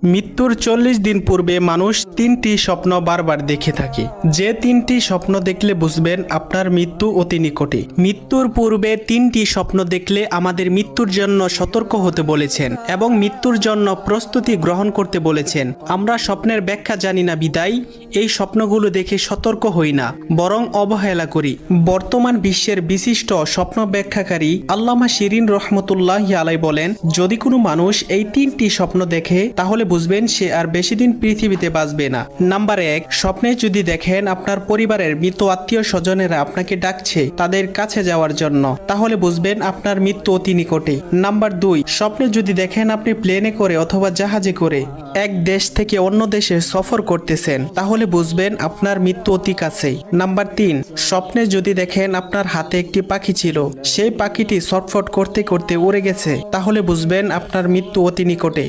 মৃত্যুর 40 দিন পূর্বে মানুষ 3টি স্বপ্ন বারবার দেখে থাকে। যে 3টি স্বপ্ন দেখলে বুঝবেন আপনার মৃত্যু অতি নিকটে। মৃত্যুর পূর্বে 3টি স্বপ্ন দেখলে আমাদের মৃত্যুর জন্য সতর্ক হতে বলেছেন এবং মৃত্যুর জন্য প্রস্তুতি গ্রহণ করতে বলেছেন। আমরা স্বপ্নের ব্যাখ্যা জানি না বিদায় এই স্বপ্নগুলো দেখে সতর্ক হই না, বরং অবহেলা করি। বর্তমান বিশ্বের বিশিষ্ট স্বপ্ন ব্যাখ্যাকারী আল্লামা শিরিন রহমতুল্লাহি আলাই বলেন, যদি কোনো মানুষ এই 3টি স্বপ্ন দেখে তাহলে বুঝবেন সে আর বেশি দিন পৃথিবীতে বাঁচবে না। নাম্বার 1, স্বপ্নে যদি দেখেন আপনার পরিবারের মৃত আত্মীয় স্বজনেরা আপনাকে ডাকছে তাদের কাছে যাওয়ার জন্য, তাহলে বুঝবেন আপনার মৃত্যু অতি নিকটে। নাম্বার 2, স্বপ্নে যদি দেখেন আপনি প্লেনে করে অথবা জাহাজে করে এক দেশ থেকে অন্য দেশে সফর করতেছেন, তাহলে বুঝবেন আপনার মৃত্যু অতি কাছেই। নাম্বার 3, স্বপ্নে যদি দেখেন আপনার হাতে একটি পাখি ছিল, সেই পাখিটি ছটফট করতে করতে উড়ে গেছে, তাহলে বুঝবেন আপনার মৃত্যু অতি নিকটে।